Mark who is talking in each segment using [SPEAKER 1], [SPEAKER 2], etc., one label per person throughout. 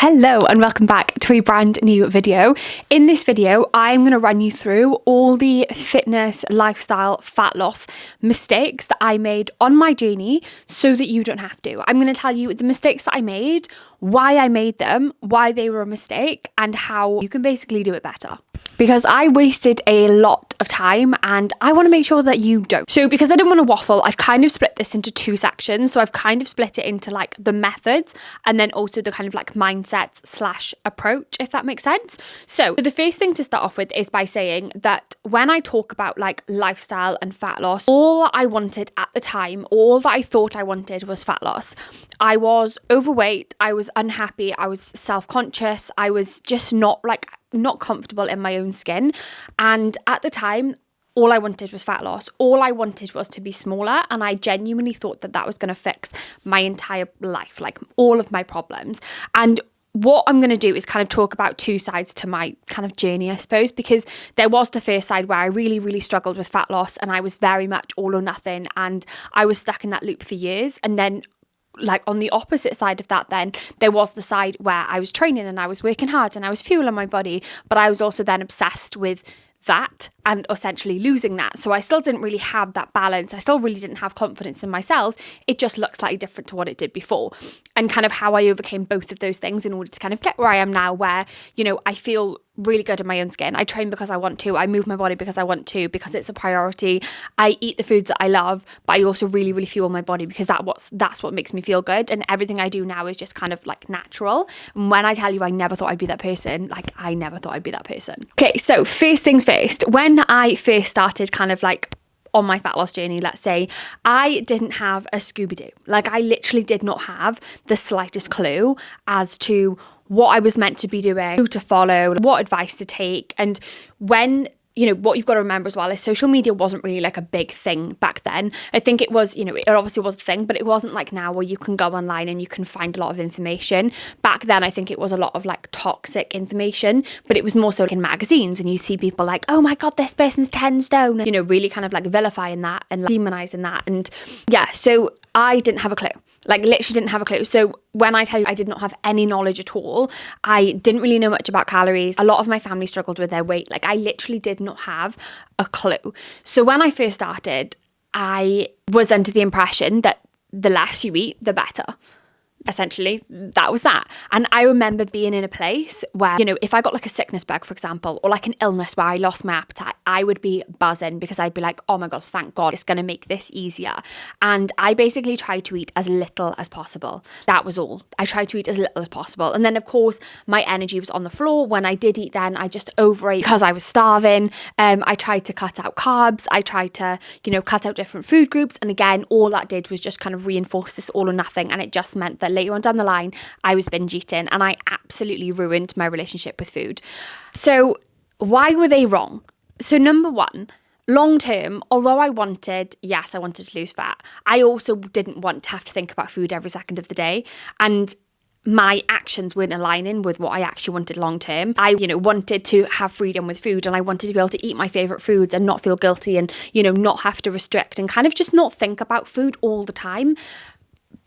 [SPEAKER 1] Hello and welcome back to a brand new video. In this video, I'm going to run you through all the fitness, lifestyle, fat loss mistakes that I made on my journey so that you don't have to. I'm going to tell you the mistakes that I made, why I made them, why they were a mistake, and how you can basically do it better. Because I wasted a lot of time and I want to make sure that you don't. So because I don't want to waffle, I've kind of split this into two sections. So I've kind of split it into like the methods and then also the kind of like mindsets / approach, if that makes sense. So the first thing to start off with is by saying that when I talk about like lifestyle and fat loss, all I wanted at the time, all that I thought I wanted was fat loss. I was overweight, I was unhappy, I was self-conscious, I was just not comfortable in my own skin. And at the time, all I wanted was fat loss. All I wanted was to be smaller. And I genuinely thought that that was going to fix my entire life, like all of my problems. And what I'm going to do is kind of talk about two sides to my kind of journey, I suppose, because there was the first side where I really, really struggled with fat loss and I was very much all or nothing. And I was stuck in that loop for years. And then like on the opposite side of that, then there was the side where I was training and I was working hard and I was fueling my body, but I was also then obsessed with that and essentially losing that. So I still didn't really have that balance. I still really didn't have confidence in myself. It just looks slightly different to what it did before. And kind of how I overcame both of those things in order to kind of get where I am now, where, you know, I feel really good in my own skin. I train because I want to. I move my body because I want to, because it's a priority. I eat the foods that I love, but I also really, really fuel my body because that's what makes me feel good. And everything I do now is just kind of like natural. And when I tell you I never thought I'd be that person, like I never thought I'd be that person. Okay, so first things first, when I first started kind of like on my fat loss journey, let's say, I didn't have a Scooby-Doo. Like I literally did not have the slightest clue as to what I was meant to be doing, who to follow, what advice to take. And when, you know, what you've got to remember as well is social media wasn't really like a big thing back then. I think it was, you know, it obviously was a thing, but it wasn't like now where you can go online and you can find a lot of information. Back then, I think it was a lot of like toxic information, but it was more so like in magazines, and you see people like, oh my God, this person's 10 stone, and, you know, really kind of like vilifying that and like demonizing that. And yeah, so I didn't have a clue. Like literally didn't have a clue. So when I tell you I did not have any knowledge at all, I didn't really know much about calories. A lot of my family struggled with their weight. Like I literally did not have a clue. So when I first started, I was under the impression that the less you eat, the better. Essentially, that was that. And I remember being in a place where, you know, if I got like a sickness bug, for example, or like an illness where I lost my appetite, I would be buzzing because I'd be like, oh my God, thank God, it's going to make this easier. And I basically tried to eat as little as possible. That was all. I tried to eat as little as possible. And then, of course, my energy was on the floor. When I did eat, then I just overate because I was starving. I tried to cut out carbs. I tried to, you know, cut out different food groups. And again, all that did was just kind of reinforce this all or nothing. And it just meant that later on down the line, I was binge eating and I absolutely ruined my relationship with food. So why were they wrong? So number one, long term, although I wanted to lose fat, I also didn't want to have to think about food every second of the day. And my actions weren't aligning with what I actually wanted long term. I, you know, wanted to have freedom with food and I wanted to be able to eat my favorite foods and not feel guilty and, you know, not have to restrict and kind of just not think about food all the time.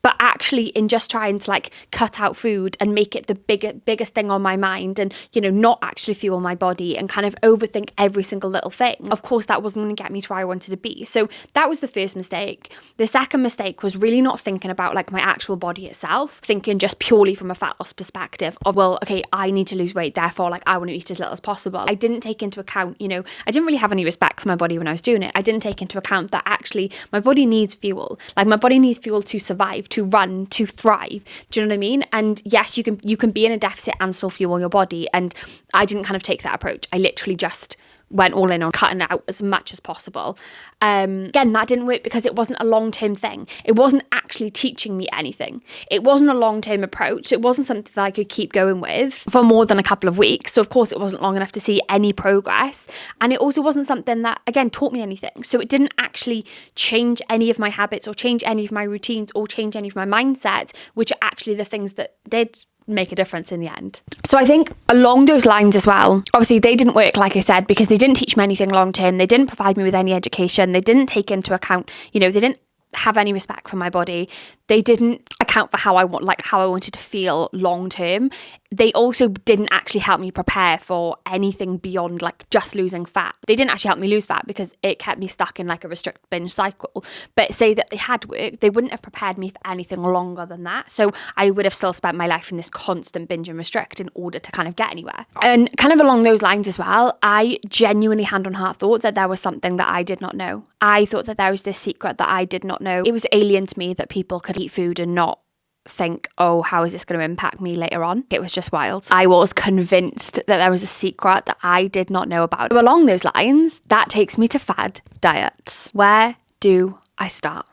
[SPEAKER 1] But actually in just trying to like cut out food and make it the biggest thing on my mind and, you know, not actually fuel my body and kind of overthink every single little thing. Of course, that wasn't going to get me to where I wanted to be. So that was the first mistake. The second mistake was really not thinking about like my actual body itself, thinking just purely from a fat loss perspective of, well, okay, I need to lose weight. Therefore, like I want to eat as little as possible. I didn't take into account, you know, I didn't really have any respect for my body when I was doing it. I didn't take into account that actually my body needs fuel. Like my body needs fuel to survive, to run, to thrive. Do you know what I mean? And yes, you can be in a deficit and still fuel your body. And I didn't kind of take that approach. I literally just went all in on cutting out as much as possible. Again, that didn't work because it wasn't a long-term thing. It wasn't actually teaching me anything. It wasn't a long-term approach. So it wasn't something that I could keep going with for more than a couple of weeks. So of course it wasn't long enough to see any progress. And it also wasn't something that, again, taught me anything. So it didn't actually change any of my habits or change any of my routines or change any of my mindset, which are actually the things that did make a difference in the end. So I think along those lines as well, obviously they didn't work, like I said, because they didn't teach me anything long term. They didn't provide me with any education. They didn't take into account, you know, they didn't have any respect for my body. They didn't account for how I wanted to feel long term. They also didn't actually help me prepare for anything beyond like just losing fat. They didn't actually help me lose fat because it kept me stuck in like a restrict binge cycle. But say that they had worked, they wouldn't have prepared me for anything longer than that. So I would have still spent my life in this constant binge and restrict in order to kind of get anywhere. And kind of along those lines as well, I genuinely hand on heart thought that there was something that I did not know. I thought that there was this secret that I did not know. It was alien to me that people could eat food and not think, oh, how is this going to impact me later on? It was just wild. I was convinced that there was a secret that I did not know about. So along those lines, that takes me to fad diets. Where do I start?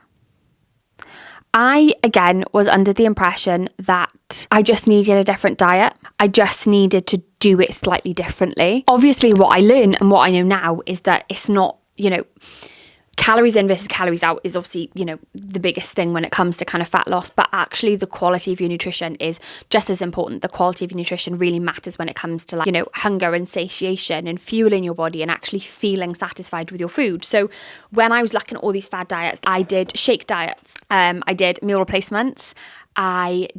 [SPEAKER 1] I, again, was under the impression that I just needed a different diet. I just needed to do it slightly differently. Obviously, what I learned and what I know now is that it's not, calories in versus calories out is obviously, the biggest thing when it comes to kind of fat loss, but actually the quality of your nutrition is just as important. The quality of your nutrition really matters when it comes to hunger and satiation and fueling your body and actually feeling satisfied with your food. So when I was looking at all these fad diets, I did shake diets. I did meal replacements. What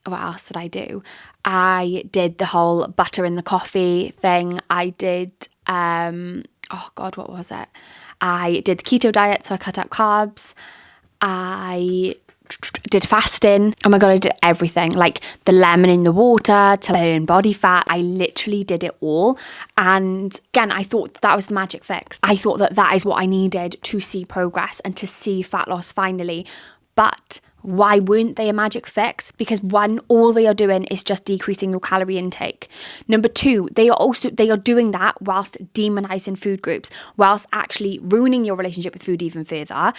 [SPEAKER 1] else did I do? I did the whole butter in the coffee thing. I did, what was it? I did the keto diet, so I cut out carbs. I did fasting. Oh my God, I did everything. Like the lemon in the water to burn body fat. I literally did it all. And again, I thought that was the magic fix. I thought that is what I needed to see progress and to see fat loss finally. But why weren't they a magic fix? Because one, all they are doing is just decreasing your calorie intake. Number two, they are doing that whilst demonizing food groups, whilst actually ruining your relationship with food even further.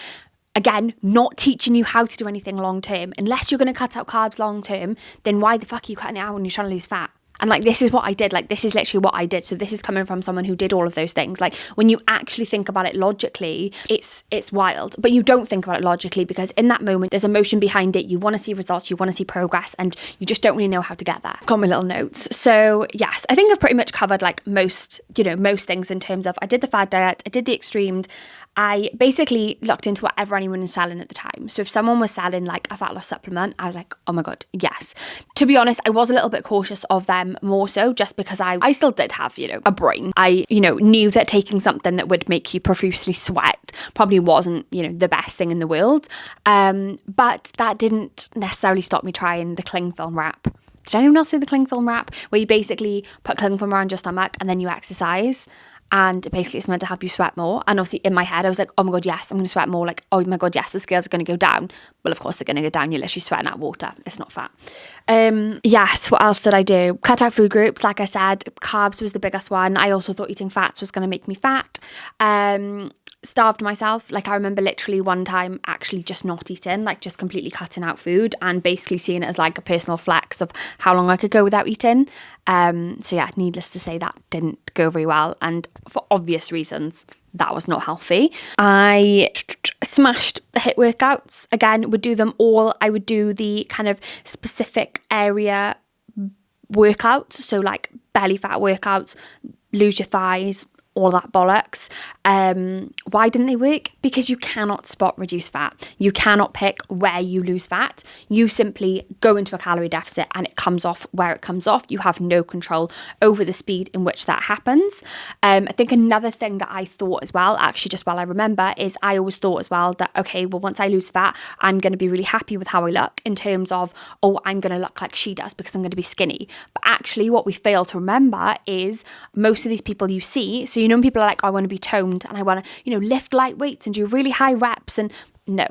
[SPEAKER 1] Again, not teaching you how to do anything long term. Unless you're going to cut out carbs long term, then why the fuck are you cutting it out when you're trying to lose fat? And this is what I did. This is literally what I did. So this is coming from someone who did all of those things. When you actually think about it logically, it's wild. But you don't think about it logically because in that moment, there's emotion behind it. You want to see results, you want to see progress, and you just don't really know how to get there. I've got my little notes. So yes, I think I've pretty much covered most things in terms of I did the fad diet, I did the extremed. I basically looked into whatever anyone was selling at the time. So if someone was selling a fat loss supplement, I was like, oh my God, yes. To be honest, I was a little bit cautious of them more so just because I still did have, a brain. I, knew that taking something that would make you profusely sweat probably wasn't, the best thing in the world. But that didn't necessarily stop me trying the cling film wrap. Did anyone else do the cling film wrap? Where you basically put cling film around your stomach and then you exercise. And basically it's meant to help you sweat more. And obviously in my head I was like, oh my God, yes, I'm going to sweat more. Oh my God, yes, the scales are going to go down. Well, of course they're going to go down. You're literally sweating out water. It's not fat. Yes, what else did I do? Cut out food groups. Like I said, carbs was the biggest one. I also thought eating fats was going to make me fat. Starved myself. I remember literally one time actually just not eating, just completely cutting out food and basically seeing it as a personal flex of how long I could go without eating. So yeah, needless to say, that didn't go very well. And for obvious reasons, that was not healthy. I smashed the HIIT workouts. Again, would do them all. I would do the kind of specific area workouts. So belly fat workouts, lose your thighs, all that bollocks. Why didn't they work? Because you cannot spot reduce fat. You cannot pick where you lose fat. You simply go into a calorie deficit and it comes off where it comes off. You have no control over the speed in which that happens. I think another thing that I thought as well, actually just while I remember, is I always thought as well that, okay, well, once I lose fat, I'm going to be really happy with how I look in terms of, oh, I'm going to look like she does because I'm going to be skinny. But actually what we fail to remember is most of these people you see, so people are like, I want to be toned and I want to, lift light weights and do really high reps. And no,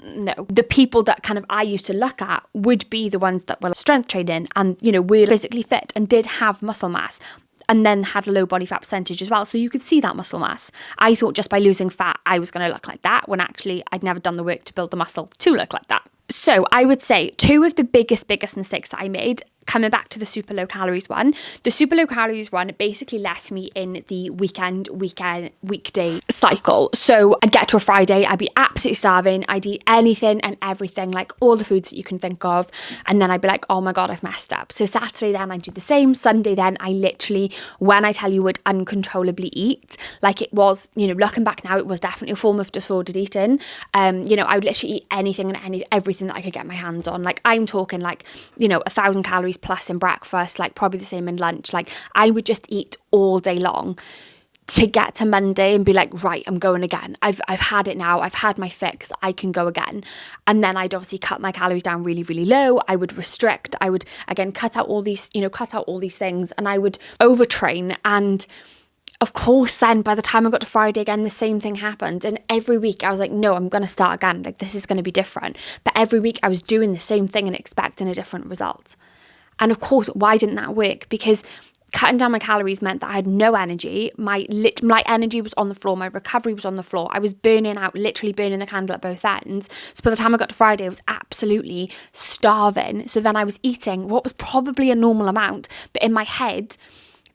[SPEAKER 1] no. The people that kind of I used to look at would be the ones that were strength training and, were physically fit and did have muscle mass and then had a low body fat percentage as well. So you could see that muscle mass. I thought just by losing fat, I was going to look like that when actually I'd never done the work to build the muscle to look like that. So I would say two of the biggest mistakes that I made, coming back to the super low calories one, the super low calories one basically left me in the weekday cycle. So I'd get to a Friday, I'd be absolutely starving, I'd eat anything and everything, like all the foods that you can think of, and then I'd be like, oh my god, I've messed up. So Saturday then I'd do the same. Sunday then I literally, when I tell you, would uncontrollably eat. Like it was, looking back now, it was definitely a form of disordered eating. I would literally eat anything and everything that I could get my hands on. Like I'm talking like 1,000 calories plus in breakfast, like probably the same in lunch. Like I would just eat all day long to get to Monday and be like, right, I'm going again. I've had it now. I've had my fix. I can go again. And then I'd obviously cut my calories down really, really low. I would restrict. I would again cut out all these things, and I would overtrain. And of course, then by the time I got to Friday again, the same thing happened. And every week I was like, no, I'm going to start again. Like this is going to be different. But every week I was doing the same thing and expecting a different result. And of course, why didn't that work? Because cutting down my calories meant that I had no energy. My energy was on the floor. My recovery was on the floor. I was burning out, literally burning the candle at both ends. So by the time I got to Friday, I was absolutely starving. So then I was eating what was probably a normal amount, but in my head,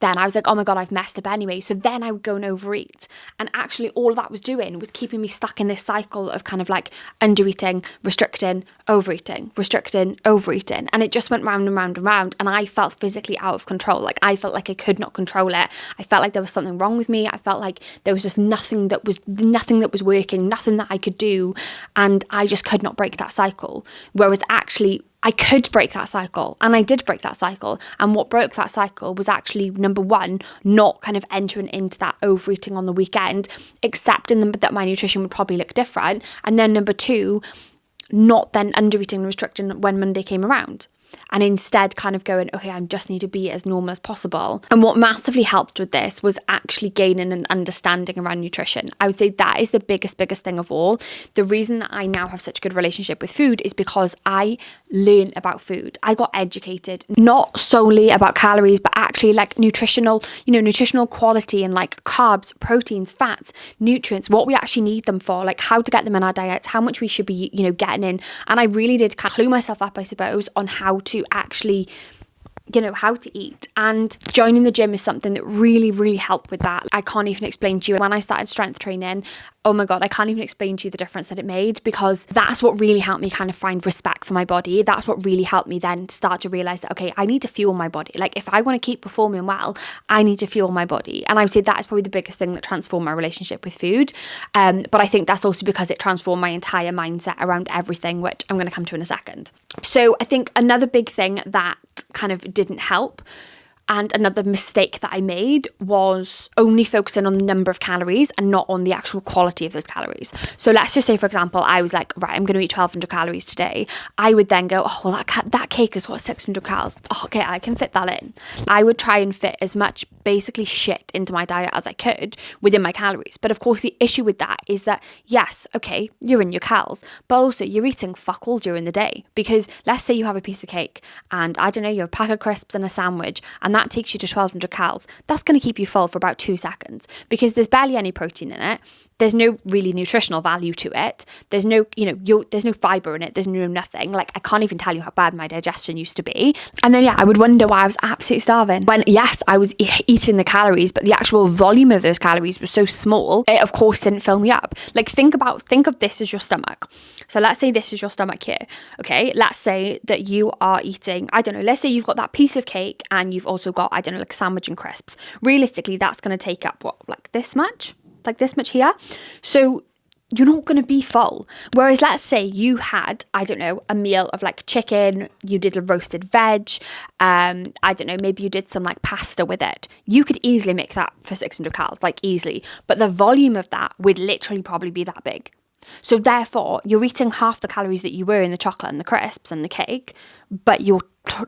[SPEAKER 1] then I was like, oh my god, I've messed up anyway. So then I would go and overeat. And actually all that was doing was keeping me stuck in this cycle of kind of like undereating, restricting, overeating, restricting, overeating. And it just went round and round and round. And I felt physically out of control. Like I felt like I could not control it. I felt like there was something wrong with me. I felt like there was just nothing that was working, nothing that I could do. And I just could not break that cycle. Whereas actually I could break that cycle, and I did break that cycle. And what broke that cycle was actually, number one, not kind of entering into that overeating on the weekend, accepting that my nutrition would probably look different. And then number two, not then undereating and restricting when Monday came around. And instead kind of going, okay, I just need to be as normal as possible. And what massively helped with this was actually gaining an understanding around nutrition. I would say that is the biggest thing of all. The reason that I now have such a good relationship with food is because I learned about food. I got educated, not solely about calories, but actually like nutritional quality and like carbs, proteins, fats, nutrients, what we actually need them for, like how to get them in our diets, how much we should be, getting in. And I really did kind of clue myself up, I suppose, on how to actually how to eat. And joining the gym is something that really helped with that. I can't even explain to you, when I started strength training, oh my god, I can't even explain to you the difference that it made, because that's what really helped me kind of find respect for my body. That's what really helped me then start to realize that, okay, I need to fuel my body. Like if I want to keep performing well, I need to fuel my body. And I would say that is probably the biggest thing that transformed my relationship with food. But I think that's also because it transformed my entire mindset around everything, which I'm going to come to in a second. So I think another big thing that kind of didn't help, and another mistake that I made, was only focusing on the number of calories and not on the actual quality of those calories. So let's just say, for example, I was like, right, I'm going to eat 1,200 calories today. I would then go, oh, well, that cake has got 600 calories. Oh, okay, I can fit that in. I would try and fit as much basically shit into my diet as I could within my calories. But of course, the issue with that is that, yes, okay, you're in your calories, but also you're eating fuck all during the day. Because let's say you have a piece of cake and, I don't know, you have a pack of crisps and a sandwich, and that takes you to 1,200 calories. That's going to keep you full for about 2 seconds, because there's barely any protein in it. There's no really nutritional value to it. There's no, there's no fiber in it. There's no nothing. Like, I can't even tell you how bad my digestion used to be. And then, I would wonder why I was absolutely starving. When, yes, I was eating the calories, but the actual volume of those calories was so small, it of course didn't fill me up. Like, think of this as your stomach. So let's say this is your stomach here. Okay, let's say that you are eating, I don't know, let's say you've got that piece of cake and you've also got, I don't know, like a sandwich and crisps. Realistically, that's going to take up what, like this much? Like this much here. So you're not going to be full. Whereas let's say you had, I don't know, a meal of like chicken, you did a roasted veg, I don't know, maybe you did some like pasta with it. You could easily make that for 600 calories, like easily. But the volume of that would literally probably be that big. So therefore, you're eating half the calories that you were in the chocolate and the crisps and the cake, but you're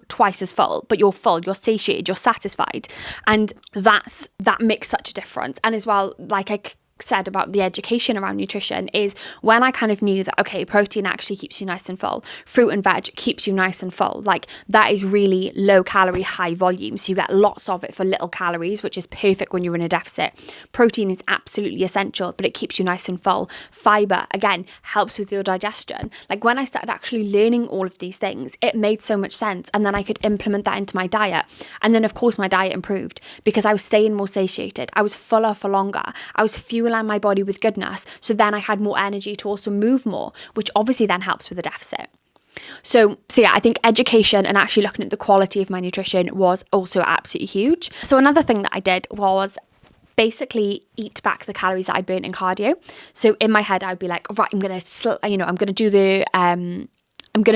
[SPEAKER 1] twice as full. But you're full, you're satiated, you're satisfied. And that makes such a difference. And as well, like I said about the education around nutrition is when I kind of knew that, okay, protein actually keeps you nice and full. Fruit and veg keeps you nice and full. Like that is really low calorie, high volume. So you get lots of it for little calories, which is perfect when you're in a deficit. Protein is absolutely essential, but it keeps you nice and full. Fiber, again, helps with your digestion. Like when I started actually learning all of these things, it made so much sense. And then I could implement that into my diet. And then of course my diet improved because I was staying more satiated. I was fuller for longer. I was fueling my body with goodness. So then I had more energy to also move more, which obviously then helps with the deficit. So yeah, I think education and actually looking at the quality of my nutrition was also absolutely huge. So another thing that I did was basically eat back the calories that I burnt in cardio. So in my head, I'd be like, right, I'm going to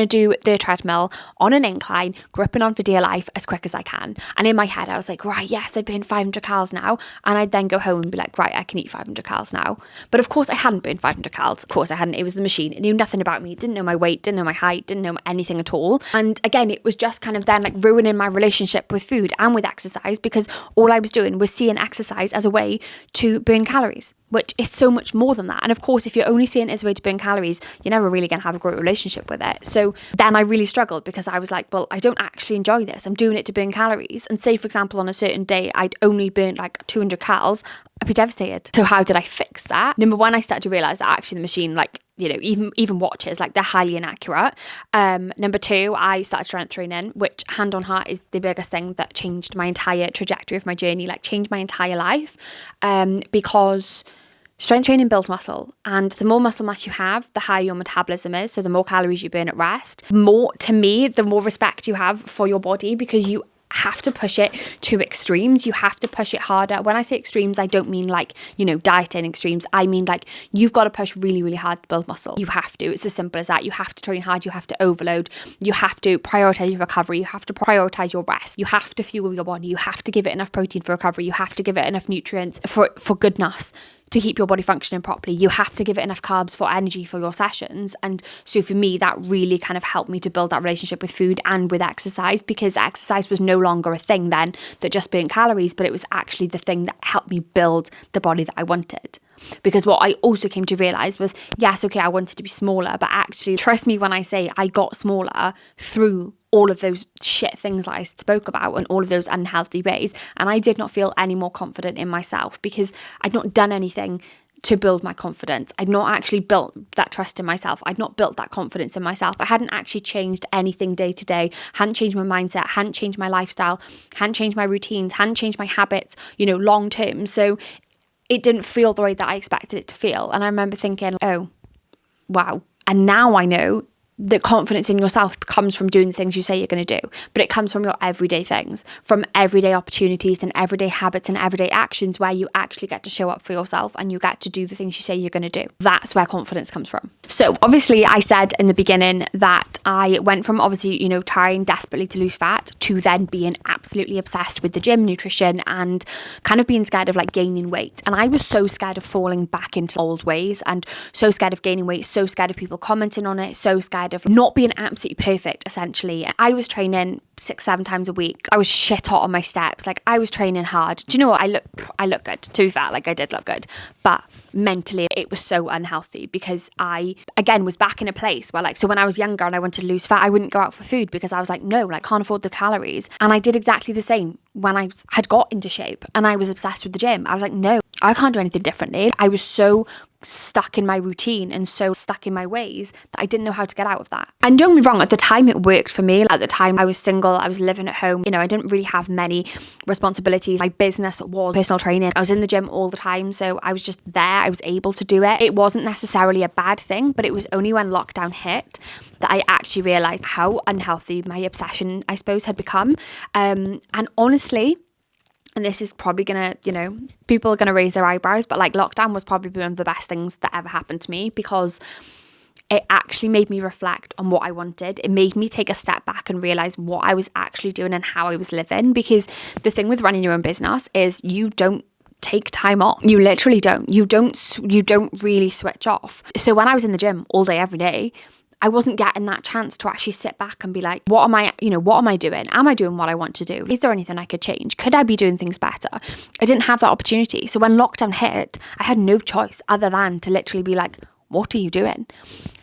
[SPEAKER 1] do the treadmill on an incline, gripping on for dear life as quick as I can. And in my head, I was like, right, yes, I burned 500 calories now. And I'd then go home and be like, right, I can eat 500 calories now. But of course, I hadn't burned 500 calories. Of course, I hadn't. It was the machine. It knew nothing about me. It didn't know my weight, didn't know my height, didn't know anything at all. And again, it was just kind of then like ruining my relationship with food and with exercise because all I was doing was seeing exercise as a way to burn calories, which is so much more than that. And of course, if you're only seeing it as a way to burn calories, you're never really going to have a great relationship with it. So then I really struggled because I was like, well, I don't actually enjoy this. I'm doing it to burn calories. And say, for example, on a certain day, I'd only burnt like 200 calories, I'd be devastated. So how did I fix that? Number one, I started to realize that actually the machine, like, you know, even watches, like they're highly inaccurate. Number two, I started strength training, which hand on heart is the biggest thing that changed my entire trajectory of my journey, like changed my entire life. Because strength training builds muscle, and the more muscle mass you have, the higher your metabolism is, so the more calories you burn at rest. The more respect you have for your body, because you have to push it to extremes. You have to push it harder. When I say extremes, I don't mean like, you know, dieting extremes. I mean like you've got to push really, really hard to build muscle. You have to. It's as simple as that. You have to train hard. You have to overload. You have to prioritize your recovery. You have to prioritize your rest. You have to fuel your body. You have to give it enough protein for recovery. You have to give it enough nutrients for goodness, to keep your body functioning properly. You have to give it enough carbs for energy for your sessions. And so for me, that really kind of helped me to build that relationship with food and with exercise, because exercise was no longer a thing then that just burnt calories, but it was actually the thing that helped me build the body that I wanted. Because what I also came to realize was, yes, okay, I wanted to be smaller, but actually, trust me when I say I got smaller through all of those shit things that I spoke about and all of those unhealthy ways. And I did not feel any more confident in myself because I'd not done anything to build my confidence. I'd not actually built that trust in myself. I'd not built that confidence in myself. I hadn't actually changed anything day to day, hadn't changed my mindset, hadn't changed my lifestyle, hadn't changed my routines, hadn't changed my habits, you know, long term. So it didn't feel the way that I expected it to feel. And I remember thinking, oh, wow. And now I know that confidence in yourself comes from doing the things you say you're going to do, but it comes from your everyday things, from everyday opportunities and everyday habits and everyday actions where you actually get to show up for yourself and you get to do the things you say you're going to do. That's where confidence comes from. So obviously I said in the beginning that I went from obviously, you know, trying desperately to lose fat to then being absolutely obsessed with the gym, nutrition, and kind of being scared of like gaining weight. And I was so scared of falling back into old ways and so scared of gaining weight, so scared of people commenting on it, so scared of not being absolutely perfect, essentially. I was training 6-7 times a week. I was shit hot on my steps. Like I was training hard. Do you know what? I look good, to be fair. Like I did look good, but mentally it was so unhealthy because I, again, was back in a place where like, so when I was younger and I wanted to lose fat, I wouldn't go out for food because I was like, no, like can't afford the calories. And I did exactly the same when I had got into shape and I was obsessed with the gym. I was like, no, I can't do anything differently. I was so stuck in my routine and so stuck in my ways that I didn't know how to get out of that. And don't get me wrong, at the time it worked for me. At the time I was single, I was living at home, you know, I didn't really have many responsibilities. My business was personal training. I was in the gym all the time, so I was just there. I was able to do it. It wasn't necessarily a bad thing, but it was only when lockdown hit that I actually realized how unhealthy my obsession, I suppose, had become. And honestly, and this is probably gonna, you know, people are gonna raise their eyebrows, but like lockdown was probably one of the best things that ever happened to me because it actually made me reflect on what I wanted. It made me take a step back and realize what I was actually doing and how I was living. Because the thing with running your own business is you don't take time off. You literally don't. You don't really switch off. So when I was in the gym all day, every day, I wasn't getting that chance to actually sit back and be like, what am I doing? Am I doing what I want to do? Is there anything I could change? Could I be doing things better? I didn't have that opportunity. So when lockdown hit, I had no choice other than to literally be like, what are you doing?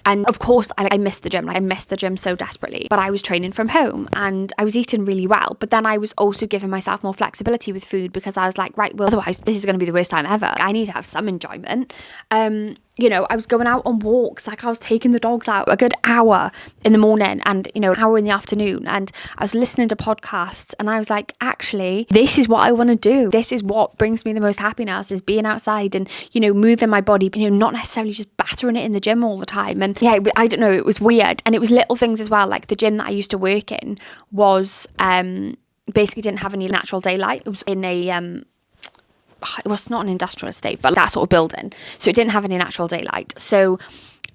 [SPEAKER 1] And of course, I missed the gym. I missed the gym so desperately, but I was training from home and I was eating really well. But then I was also giving myself more flexibility with food because I was like, right, well, otherwise this is going to be the worst time ever. I need to have some enjoyment. I was going out on walks. Like I was taking the dogs out a good hour in the morning and, an hour in the afternoon. And I was listening to podcasts and I was like, actually, this is what I want to do. This is what brings me the most happiness, is being outside and, moving my body, not necessarily just battering it in the gym all the time. And yeah, I don't know, it was weird. And it was little things as well. Like the gym that I used to work in was basically didn't have any natural daylight. It was in it was not an industrial estate, but that sort of building. So it didn't have any natural daylight. So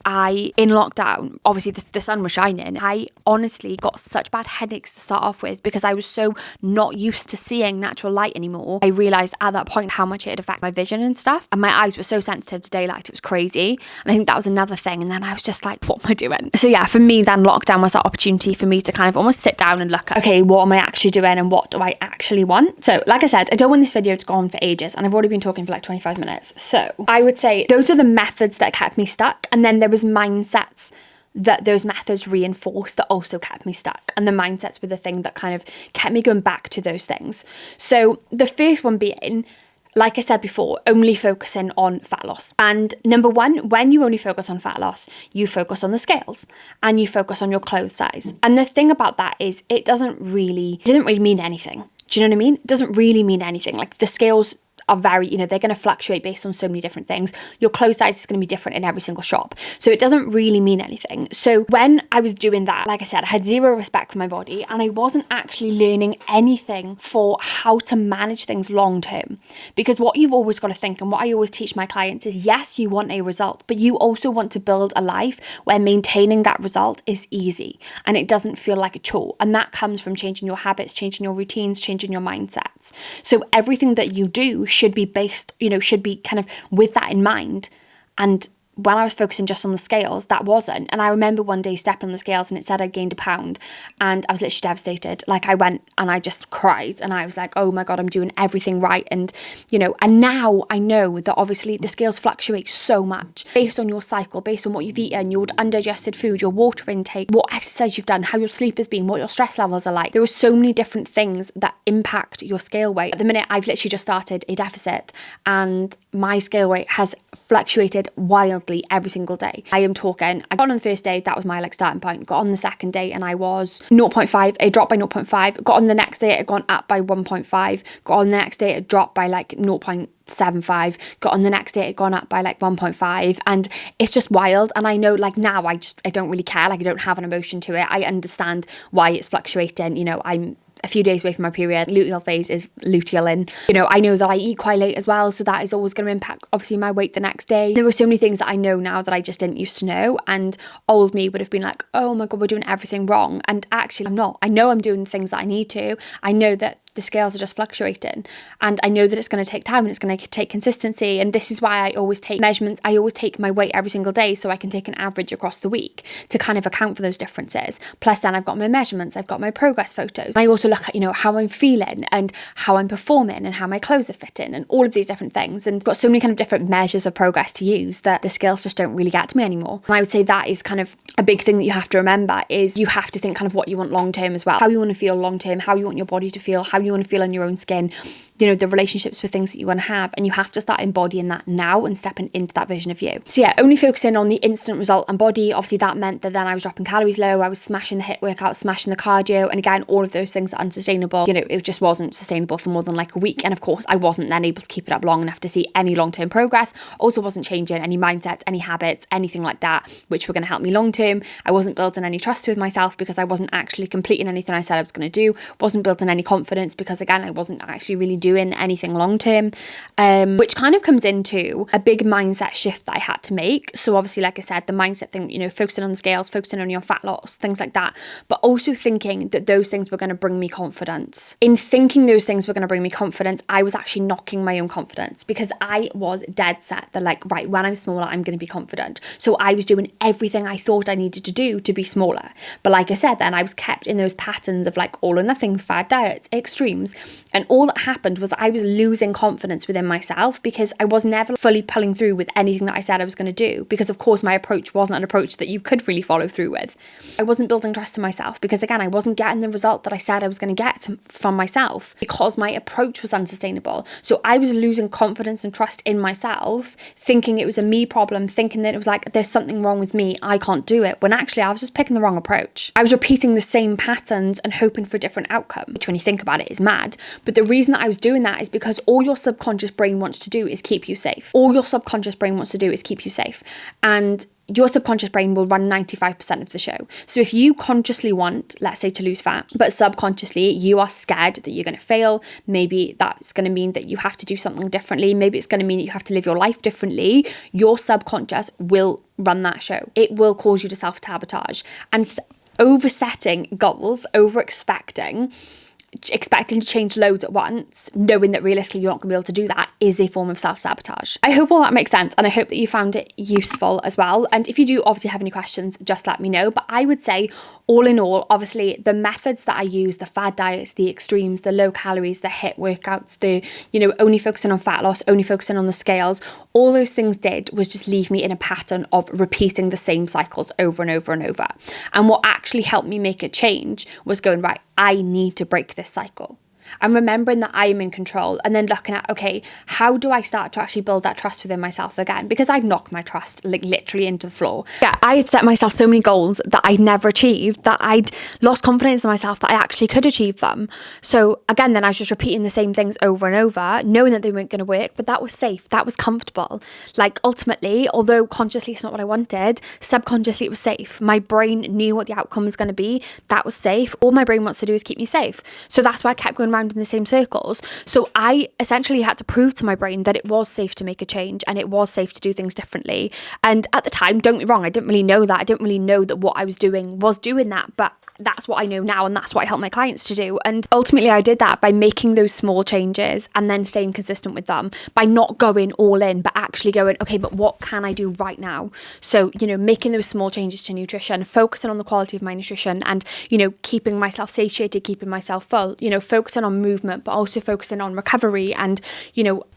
[SPEAKER 1] in lockdown, obviously the sun was shining. I honestly got such bad headaches to start off with because I was so not used to seeing natural light anymore. I realised at that point how much it had affected my vision and stuff. And my eyes were so sensitive to daylight, it was crazy. And I think that was another thing. And then I was just like, what am I doing? So yeah, for me then lockdown was that opportunity for me to kind of almost sit down and look at, okay, what am I actually doing and what do I actually want? So like I said, I don't want this video to go on for ages and I've already been talking for like 25 minutes. So I would say those are the methods that kept me stuck. And then there was mindsets that those methods reinforced that also kept me stuck. And the mindsets were the thing that kind of kept me going back to those things. So the first one being, like I said before, only focusing on fat loss. And number one, when you only focus on fat loss, you focus on the scales and you focus on your clothes size. And the thing about that is it doesn't really mean anything. Do you know what I mean? It doesn't really mean anything. Like the scales are very, they're going to fluctuate based on so many different things. Your clothes size is going to be different in every single shop. So it doesn't really mean anything. So when I was doing that, like I said, I had zero respect for my body and I wasn't actually learning anything for how to manage things long term. Because what you've always got to think, and what I always teach my clients is, yes, you want a result, but you also want to build a life where maintaining that result is easy and it doesn't feel like a chore. And that comes from changing your habits, changing your routines, changing your mindsets. So everything that you do should be based, should be kind of with that in mind. And when I was focusing just on the scales, that wasn't. And I remember one day stepping on the scales and it said I gained a pound and I was literally devastated. Like I went and I just cried and I was like, oh my God, I'm doing everything right. And, and now I know that obviously the scales fluctuate so much based on your cycle, based on what you've eaten, your undigested food, your water intake, what exercise you've done, how your sleep has been, what your stress levels are like. There are so many different things that impact your scale weight. At the minute, I've literally just started a deficit and my scale weight has fluctuated wildly every single day. I am talking, I got on the first day, that was my starting point. Got on the second day and I was 0.5, it dropped by 0.5. Got on the next day, it had gone up by 1.5. Got on the next day, it dropped by 0.75. Got on the next day, it had gone up by 1.5. And it's just wild. And I know now I don't really care. I don't have an emotion to it. I understand why it's fluctuating. I'm a few days away from my period. Luteal phase is luteal. I know that I eat quite late as well, so that is always going to impact obviously my weight the next day. There were so many things that I know now that I just didn't used to know, and old me would have been like, oh my God, we're doing everything wrong. And actually I'm not. I know I'm doing the things that I need to. I know that the scales are just fluctuating and I know that it's going to take time and it's going to take consistency. And this is why I always take measurements. I always take my weight every single day so I can take an average across the week to kind of account for those differences. Plus then I've got my measurements, I've got my progress photos. I also look at, how I'm feeling and how I'm performing and how my clothes are fitting and all of these different things. And got so many kind of different measures of progress to use that the scales just don't really get to me anymore. And I would say that is kind of a big thing that you have to remember, is you have to think kind of what you want long term as well. How you want to feel long term, how you want your body to feel, how you want to feel in your own skin, the relationships with things that you want to have. And you have to start embodying that now and stepping into that vision of you. So yeah, only focusing on the instant result and body. Obviously that meant that then I was dropping calories low, I was smashing the HIIT workout, smashing the cardio. And again, all of those things are unsustainable. It just wasn't sustainable for more than a week. And of course, I wasn't then able to keep it up long enough to see any long-term progress. Also wasn't changing any mindsets, any habits, anything like that, which were going to help me long term. I wasn't building any trust with myself because I wasn't actually completing anything I said I was going to do. Wasn't building any confidence because again, I wasn't actually really doing anything long term, which kind of comes into a big mindset shift that I had to make. So obviously, like I said, the mindset thing, focusing on the scales, focusing on your fat loss, things like that, but also thinking that those things were going to bring me confidence. In thinking those things were going to bring me confidence, I was actually knocking my own confidence because I was dead set that right, when I'm smaller, I'm going to be confident. So I was doing everything I thought I needed to do to be smaller. But like I said, then I was kept in those patterns of like all or nothing, fad diets, extremes. And all that happened was I was losing confidence within myself because I was never fully pulling through with anything that I said I was going to do. Because of course my approach wasn't an approach that you could really follow through with. I wasn't building trust in myself because again, I wasn't getting the result that I said I was going to get from myself because my approach was unsustainable. So I was losing confidence and trust in myself, thinking it was a me problem, thinking that it was like, there's something wrong with me, I can't do it, when actually I was just picking the wrong approach. I was repeating the same patterns and hoping for a different outcome, which when you think about it is mad. But the reason that I was doing that is because all your subconscious brain wants to do is keep you safe. All your subconscious brain wants to do is keep you safe. And your subconscious brain will run 95% of the show. So if you consciously want, let's say, to lose fat, but subconsciously you are scared that you're going to fail, maybe that's going to mean that you have to do something differently, maybe it's going to mean that you have to live your life differently, your subconscious will run that show. It will cause you to self-sabotage. And oversetting goals, expecting to change loads at once, knowing that realistically you're not going to be able to do that, is a form of self-sabotage. I hope all that makes sense, and I hope that you found it useful as well. And if you do obviously have any questions, just let me know. But I would say, all in all, obviously the methods that I use, the fad diets, the extremes, the low calories, the HIIT workouts, the, only focusing on fat loss, only focusing on the scales, all those things did was just leave me in a pattern of repeating the same cycles over and over and over. And what actually helped me make a change was going, right, I need to break this cycle. And remembering that I am in control, and then looking at, okay, how do I start to actually build that trust within myself again? Because I'd knocked my trust like literally into the floor. Yeah, I had set myself so many goals that I'd never achieved, that I'd lost confidence in myself that I actually could achieve them. So again, then I was just repeating the same things over and over, knowing that they weren't going to work, but that was safe, that was comfortable. Like ultimately, although consciously it's not what I wanted, subconsciously it was safe. My brain knew what the outcome was going to be. That was safe. All my brain wants to do is keep me safe. So that's why I kept going around in the same circles. So I essentially had to prove to my brain that it was safe to make a change and it was safe to do things differently. And at the time, don't get me wrong, I didn't really know that. I didn't really know that what I was doing was doing that, but that's what I know now, and that's what I help my clients to do. And ultimately I did that by making those small changes and then staying consistent with them, by not going all in, but actually going, okay, but what can I do right now? So, making those small changes to nutrition, focusing on the quality of my nutrition and, keeping myself satiated, keeping myself full, focusing on movement, but also focusing on recovery and,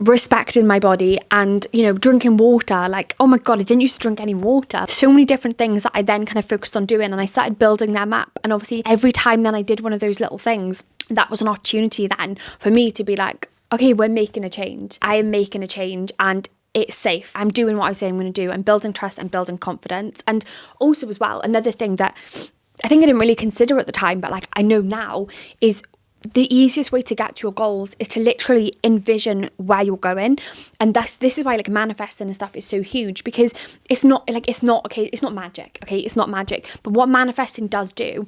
[SPEAKER 1] respecting my body and, drinking water. Like, oh my God, I didn't used to drink any water. So many different things that I then kind of focused on doing, and I started building them up. And obviously every time then I did one of those little things, that was an opportunity then for me to be like, okay, we're making a change. I am making a change and it's safe. I'm doing what I say I'm going to do. I'm building trust and building confidence. And also as well, another thing that I think I didn't really consider at the time, but like I know now, is the easiest way to get to your goals is to literally envision where you're going. And this is why like manifesting and stuff is so huge, because it's not magic, okay? It's not magic. But what manifesting does do,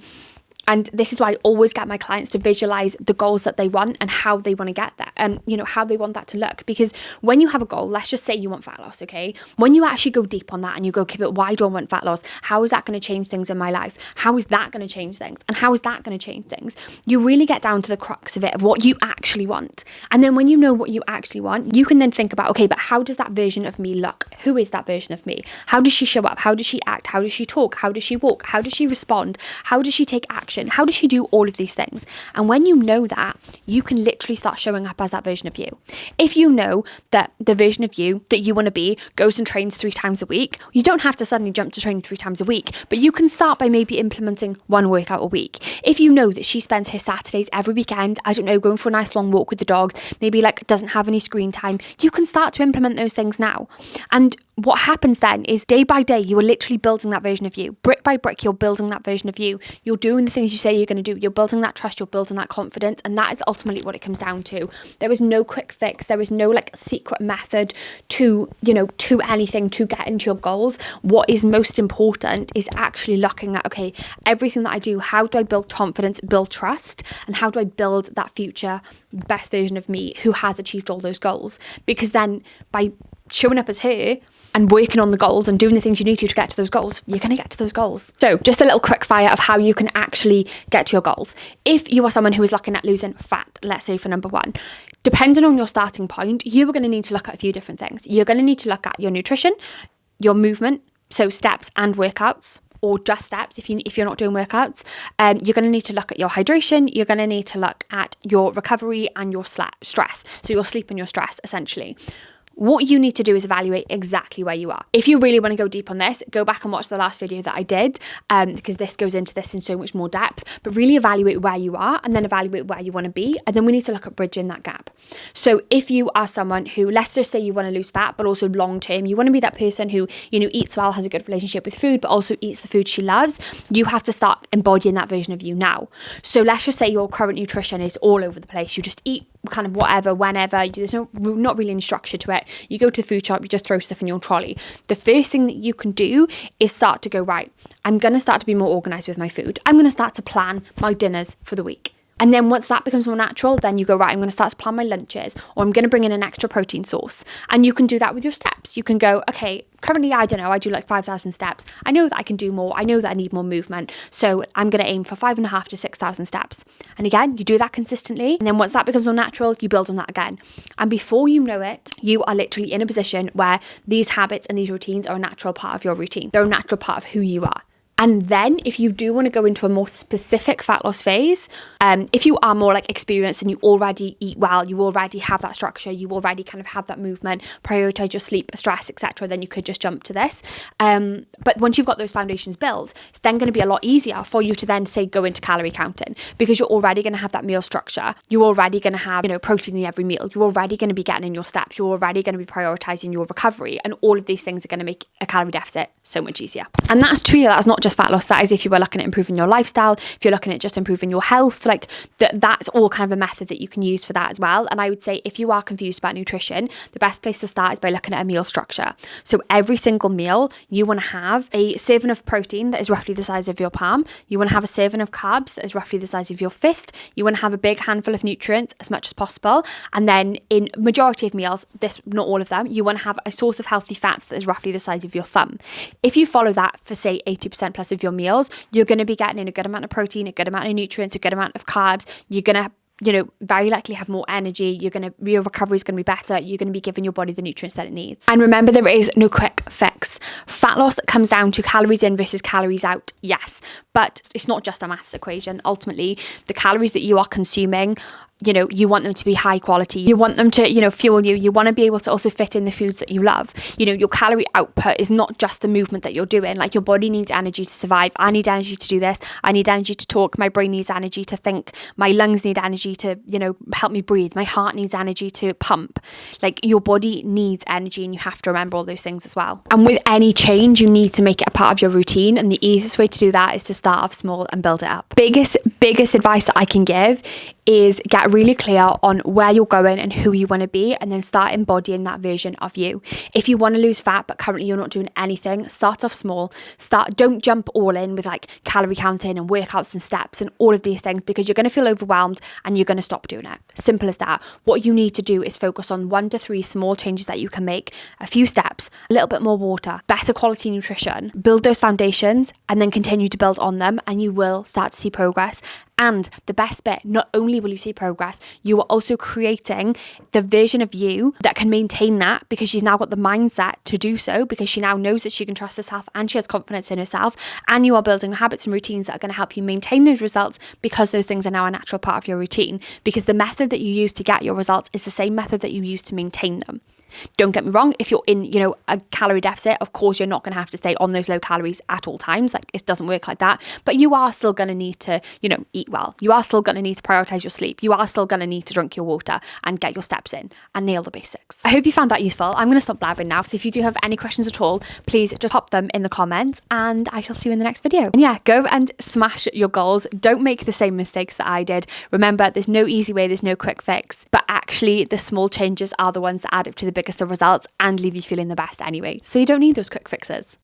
[SPEAKER 1] and this is why I always get my clients to visualize the goals that they want and how they want to get there, and how they want that to look. Because when you have a goal, let's just say you want fat loss, okay? When you actually go deep on that and you go, okay, but why do I want fat loss? How is that going to change things in my life? How is that going to change things? And how is that going to change things? You really get down to the crux of it, of what you actually want. And then when you know what you actually want, you can then think about, okay, but how does that version of me look? Who is that version of me? How does she show up? How does she act? How does she talk? How does she walk? How does she respond? How does she take action? How does she do all of these things? And when you know that, you can literally start showing up as that version of you. If you know that the version of you that you want to be goes and trains 3 times a week, you don't have to suddenly jump to training 3 times a week, but you can start by maybe implementing 1 workout a week. If you know that she spends her Saturdays every weekend, I don't know, going for a nice long walk with the dogs, maybe like doesn't have any screen time, you can start to implement those things now. And what happens then is day by day, you are literally building that version of you. Brick by brick, you're building that version of you. You're doing the things you say you're going to do. You're building that trust. You're building that confidence. And that is ultimately what it comes down to. There is no quick fix. There is no like secret method to anything to get into your goals. What is most important is actually looking at, okay, everything that I do, how do I build confidence, build trust, and how do I build that future best version of me who has achieved all those goals? Because then by showing up as her and working on the goals and doing the things you need to get to those goals, you're going to get to those goals. So just a little quick fire of how you can actually get to your goals. If you are someone who is looking at losing fat, let's say for number 1, depending on your starting point, you are going to need to look at a few different things. You're going to need to look at your nutrition, your movement, so steps and workouts, or just steps, if you're not doing workouts, you're going to need to look at your hydration. You're going to need to look at your recovery and your stress. So your sleep and your stress, essentially. What you need to do is evaluate exactly where you are. If you really want to go deep on this, go back and watch the last video that I did, because this goes into this in so much more depth. But really evaluate where you are and then evaluate where you want to be. And then we need to look at bridging that gap. So if you are someone who, let's just say you want to lose fat, but also long term, you want to be that person who, eats well, has a good relationship with food, but also eats the food she loves, you have to start embodying that version of you now. So let's just say your current nutrition is all over the place. You just eat kind of whatever, whenever. There's not really any structure to it. You go to the food shop, you just throw stuff in your trolley. The first thing that you can do is start to go, right, I'm going to start to be more organized with my food. I'm going to start to plan my dinners for the week. And then once that becomes more natural, then you go, right, I'm going to start to plan my lunches, or I'm going to bring in an extra protein source. And you can do that with your steps. You can go, okay, currently, I don't know, I do like 5,000 steps. I know that I can do more. I know that I need more movement. So I'm going to aim for 5,500 to 6,000 steps. And again, you do that consistently. And then once that becomes more natural, you build on that again. And before you know it, you are literally in a position where these habits and these routines are a natural part of your routine. They're a natural part of who you are. And then if you do want to go into a more specific fat loss phase, if you are more like experienced and you already eat well, you already have that structure, you already kind of have that movement, prioritize your sleep, stress, etc., then you could just jump to this. But once you've got those foundations built, it's then going to be a lot easier for you to then say go into calorie counting, because you're already going to have that meal structure. You're already going to have, protein in every meal. You're already going to be getting in your steps. You're already going to be prioritizing your recovery. And all of these things are going to make a calorie deficit so much easier. And that's true. That's not just fat loss. That is if you were looking at improving your lifestyle, if you're looking at just improving your health, like that's all kind of a method that you can use for that as well. And I would say if you are confused about nutrition, the best place to start is by looking at a meal structure. So every single meal, you want to have a serving of protein that is roughly the size of your palm. You want to have a serving of carbs that is roughly the size of your fist. You want to have a big handful of nutrients as much as possible. And then in majority of meals, not all of them, you want to have a source of healthy fats that is roughly the size of your thumb. If you follow that for say 80% plus of your meals, you're going to be getting in a good amount of protein, a good amount of nutrients, a good amount of carbs. You're going to very likely have more energy. Your recovery is going to be better. You're going to be giving your body the nutrients that it needs. And remember, there is no quick fix. Fat loss comes down to calories in versus calories out, yes, but it's not just a maths equation. Ultimately, the calories that you are consuming, you want them to be high quality. You want them to, fuel you. You want to be able to also fit in the foods that you love. Your calorie output is not just the movement that you're doing. Like your body needs energy to survive. I need energy to do this. I need energy to talk. My brain needs energy to think. My lungs need energy to, help me breathe. My heart needs energy to pump. Like your body needs energy, and you have to remember all those things as well. And with any change, you need to make it a part of your routine. And the easiest way to do that is to start off small and build it up. Biggest advice that I can give is get really clear on where you're going and who you want to be, and then start embodying that version of you. If you want to lose fat but currently you're not doing anything, start off small. Don't jump all in with like calorie counting and workouts and steps and all of these things, because you're going to feel overwhelmed and you're going to stop doing it. Simple as that. What you need to do is focus on 1 to 3 small changes that you can make, a few steps, a little bit more water, better quality nutrition, build those foundations, and then continue to build on them, and you will start to see progress. And the best bit, not only will you see progress, you are also creating the version of you that can maintain that, because she's now got the mindset to do so, because she now knows that she can trust herself and she has confidence in herself. And you are building habits and routines that are going to help you maintain those results, because those things are now a natural part of your routine. Because the method that you use to get your results is the same method that you use to maintain them. Don't get me wrong, if you're in, a calorie deficit, of course, you're not going to have to stay on those low calories at all times. Like, it doesn't work like that. But you are still going to need to, eat well. You are still going to need to prioritize your sleep. You are still going to need to drink your water and get your steps in and nail the basics. I hope you found that useful. I'm going to stop blabbering now. So if you do have any questions at all, please just pop them in the comments, and I shall see you in the next video. And yeah, go and smash your goals. Don't make the same mistakes that I did. Remember, there's no easy way. There's no quick fix. But actually, the small changes are the ones that add up to the biggest of results and leave you feeling the best anyway. So you don't need those quick fixes.